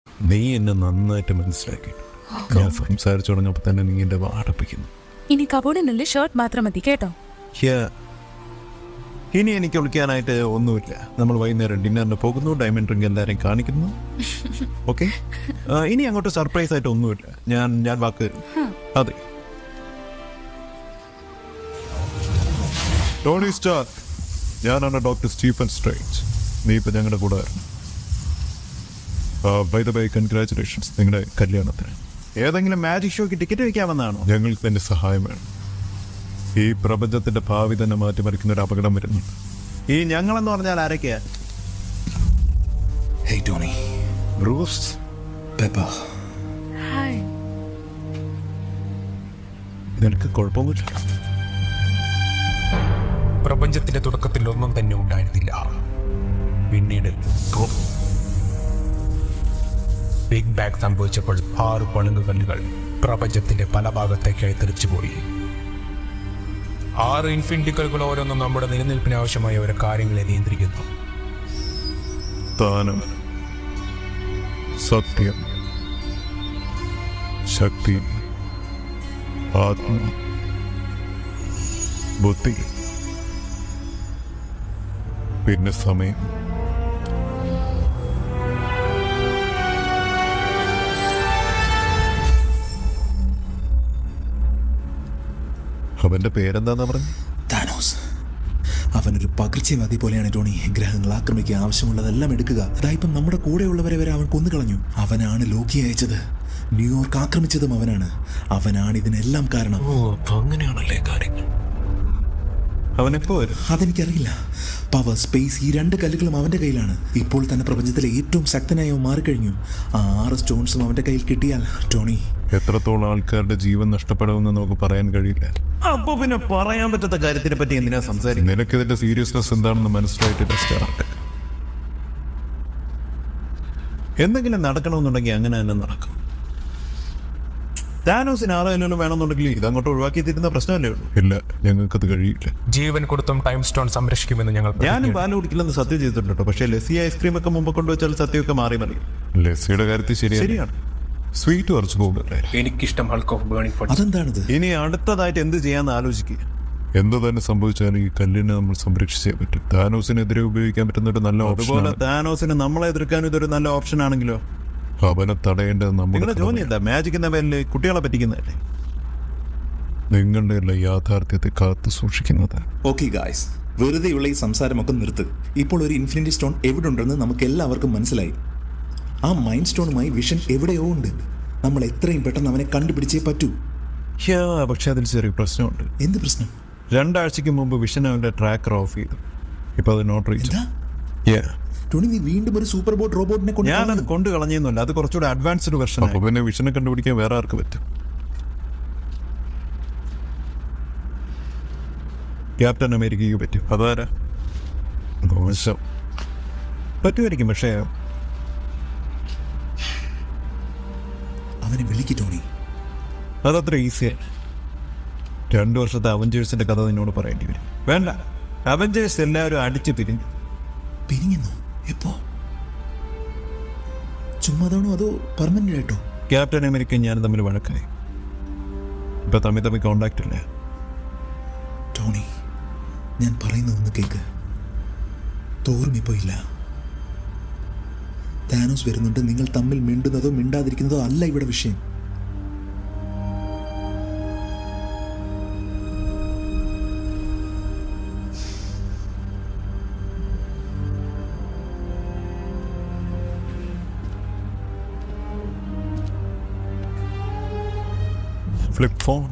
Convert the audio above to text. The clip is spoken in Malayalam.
നീ എന്നെ നന്നായിട്ട് മനസ്സിലാക്കി. ഞാൻ സംസാരിച്ചു തുടങ്ങപ്പോൾ തന്നെ നീ എന്റെ വാടപ്പിക്കുന്നു. ഇനി കബോർഡിനുള്ളിൽ ഷർട്ട് മാത്രം മതി കേട്ടോ. ഇനി എനിക്ക് വിളിക്കാനായിട്ട് ഒന്നുമില്ല. നമ്മൾ വൈകുന്നേരം ഡിന്നറിന് പോകുന്നു, ഡയമണ്ട് റിംഗ് എല്ലാവരെയും കാണിക്കുന്നു. ഓക്കെ, ഇനി അങ്ങോട്ട് സർപ്രൈസ് ആയിട്ട് ഒന്നുമില്ല. ഞാൻ വാക്ക് തരും. അതെ, ടോണി സ്റ്റാർക്ക്, ഞാനാണ് ഡോക്ടർ സ്റ്റീഫൻ സ്ട്രേഞ്ച്. നീ ഇപ്പം ഞങ്ങളുടെ കൂടെ ആയിരുന്നു. ബൈ ദ ബൈ, കൺഗ്രാറ്റുലേഷൻസ് നിങ്ങളുടെ കല്യാണത്തിന്. ഏതെങ്കിലും മാജിക് ഷോയ്ക്ക് ടിക്കറ്റ് വയ്ക്കാമെന്നാണോ? ഞങ്ങൾക്ക് തന്നെ സഹായം വേണം. ഈ പ്രപഞ്ചത്തിന്റെ ഭാവി തന്നെ മാറ്റിമറിക്കുന്ന ഒരു അപകടം വരുന്നുണ്ട്. ഈ ഞങ്ങളെന്ന് പറഞ്ഞാൽ ആരൊക്കെയാ? Hey Tony. Bruce, Pepper. Hi. നിനക്ക് കുഴപ്പമൊന്നുമില്ല? പ്രപഞ്ചത്തിന്റെ തുടക്കത്തിൽ ഒന്നും തന്നെ ഉണ്ടായിരുന്നില്ല. പിന്നീട് ബിഗ് ബാങ് സംഭവിച്ചപ്പോൾ 6 പളുങ്കുകല്ലുകൾ പ്രപഞ്ചത്തിന്റെ പല ഭാഗത്തേക്കായി തെറിച്ചുപോയി. 6 ഇൻഫിനിറ്റികലുകൾ ഓരോന്നും നമ്മുടെ നിലനിൽപ്പിന് ആവശ്യമായ ഓരോ കാര്യങ്ങളെ നിയന്ത്രിക്കുന്നു. സ്ഥാനം, സത്യം, ശക്തി, ആത്മ, ബുദ്ധി, പിന്നെ സമയം. അവന്റെ പേരെന്താന്നാ പറഞ്ഞു? താനോസ്. അവനൊരു പകർച്ചവ്യാധി പോലെയാണ് ടോണി. ഗ്രഹങ്ങൾ ആക്രമിക്കുക, ആവശ്യമുള്ളതെല്ലാം എടുക്കുക. അതായിപ്പം നമ്മുടെ കൂടെയുള്ളവരെ വരെ അവൻ കൊന്നുകളഞ്ഞു. അവനാണ് ലോക്കി അയച്ചത്. ന്യൂയോർക്ക് ആക്രമിച്ചതും അവനാണ്. അവനാണ് ഇതിനെല്ലാം കാരണം. അങ്ങനെയാണല്ലേ കാര്യങ്ങൾ. അവനെപ്പോ വരും? അതെനിക്കറിയില്ല. പവർ, സ്പേസ്, ഈ 2 കല്ലുകളും അവൻ്റെ കയ്യിലാണ്. ഇപ്പോൾ തന്നെ പ്രപഞ്ചത്തിലെ ഏറ്റവും ശക്തനായി അവൻ മാറിക്കഴിഞ്ഞു. ആ 6 സ്റ്റോൺസും അവൻ്റെ കയ്യിൽ കിട്ടിയാൽ ടോണി, എത്രത്തോളം ആൾക്കാരുടെ ജീവൻ നഷ്ടപ്പെടുമെന്ന് നമുക്ക് പറയാൻ കഴിയില്ല. അപ്പൊ പിന്നെ പറയാൻ പറ്റാത്ത കാര്യത്തിനെ പറ്റി എന്തിനാ സംസാരിക്കും? നിനക്കിതിന്റെ സീരിയസ്നെസ് എന്താണെന്ന് മനസ്സിലായിട്ട് സ്റ്റാർട്ട്. എന്തെങ്കിലും നടക്കണമെന്നുണ്ടെങ്കിൽ അങ്ങനെ തന്നെ നടക്കും. താനോസിന് ആരെങ്കിലും വേണമെന്നുണ്ടെങ്കിൽ ഇതങ്ങോട്ട് ഒഴിവാക്കി തരുന്ന പ്രശ്നമല്ലേ ഉള്ളൂ. ഇല്ല, ഞങ്ങൾക്കത് കഴിയില്ല. ജീവൻ കൊടുത്തും ടൈം സ്റ്റോൺ സംരക്ഷിക്കുമെന്ന് ഞങ്ങൾ ഞാനും പാല് കുടിക്കില്ലെന്ന് സത്യം ചെയ്തിട്ടുണ്ട്. പക്ഷേ ലസ്സി ഐസ്ക്രീം ഒക്കെ മുമ്പ് കൊണ്ടുവച്ചാൽ സത്യമൊക്കെ മാറി മതി. ലസ്സിയുടെ കാര്യത്തിൽ ശരിയാണ്. സ്വീറ്റ് കുറച്ച് കൂടുതലേ. എനിക്കിഷ്ടം ഹൾക്ക് ഓഫ് ബേണിംഗ് ഫുഡ്. അതെന്താണിത്? ഇനി അടുത്തതായിട്ട് എന്ത് ചെയ്യാന്ന് ആലോചിക്കുക. എന്ത് തന്നെ സംഭവിച്ചാലും ഈ കല്ലിനെ നമ്മൾ സംരക്ഷിച്ചേ പറ്റും. താനോസിനെതിരെ ഉപയോഗിക്കാൻ പറ്റുന്ന ഒരു നല്ല ഓപ്ഷൻ. അതുപോലെ താനോസിന് നമ്മളെ എതിർക്കാനും ഇതൊരു നല്ല ഓപ്ഷൻ ആണെങ്കിലോ? അവനെ തടയേണ്ടത് നമ്മുടെ ജോലി. എന്താ മാജിക് എന്ന പേരിൽ കുട്ടികളെ പറ്റിക്കുന്നതല്ലേ? നിങ്ങളുടെ എല്ലാ യാഥാർത്ഥ്യത്തെ കാത്തു സൂക്ഷിക്കുന്നത്. ഓക്കെ ഗായ്സ്, വെറുതെയുള്ള ഈ സംസാരമൊക്കെ നിർത്ത്. ഇപ്പോൾ ഒരു ഇൻഫിനിറ്റി സ്റ്റോൺ എവിടെ ഉണ്ടെന്ന് നമുക്ക് എല്ലാവർക്കും മനസ്സിലായി. ആ മൈൻഡ് സ്റ്റോണുമായി വിഷൻ എവിടെയോ ഉണ്ട്. നമ്മൾ എത്രയും പെട്ടെന്ന് അവനെ കണ്ടുപിടിച്ചേ പറ്റൂ. പക്ഷെ അതിൽ ചെറിയ പ്രശ്നമുണ്ട്. എന്ത് പ്രശ്നം? 2 ആഴ്ചക്ക് മുമ്പ് വിഷൻ അവന്റെ ട്രാക്കർ ഓഫ് ചെയ്തു. ഇപ്പൊ അത് നോട്ട് റീച്ച്. ടോണി, നീ വീണ്ടും ഒരു സൂപ്പർ ബോട്ട് റോബോട്ടിനെ ഞാനത് കൊണ്ട് കളഞ്ഞൊന്നുമല്ല. അത് കുറച്ചുകൂടെ അഡ്വാൻസ്ഡ് വെർഷൻ. അപ്പൊ പിന്നെ വിഷനെ കണ്ടുപിടിക്കാൻ വേറെ ആർക്ക് പറ്റും? ക്യാപ്റ്റൻ അമേരിക്കയ്ക്ക് പറ്റും. അതാരാ? മോശം. പറ്റുമായിരിക്കും, പക്ഷേ അവനെ വിളിക്ക് ടോണി. അതത്ര ഈസിയാണ്. 2 വർഷത്തെ അവഞ്ചേഴ്സിന്റെ കഥ നിന്നോട് പറയേണ്ടി വരും. വേണ്ട, അവഞ്ചേഴ്സ് എല്ലാവരും അടിച്ച് പിരിഞ്ഞു. പിരിഞ്ഞെന്നോ? എപ്പോ? ചുമ്മാതാണോ അതോ പെർമനന്റ് ആയിട്ടോ? ക്യാപ്റ്റൻ അമേരിക്കയും ഞാനും തമ്മിൽ വഴക്കായി. ഇപ്പൊ തമ്മിൽ കോണ്ടാക്ട് ഇല്ല. ടോണി, ഞാൻ പറയുന്ന ഒന്ന് കേക്ക്. തോറും ഇപ്പോ ഇല്ല. താനോസ് വരുന്നുണ്ട്. നിങ്ങൾ തമ്മിൽ മിണ്ടുന്നതോ മിണ്ടാതിരിക്കുന്നതോ അല്ല ഇവിടെ വിഷയം. Flip phone.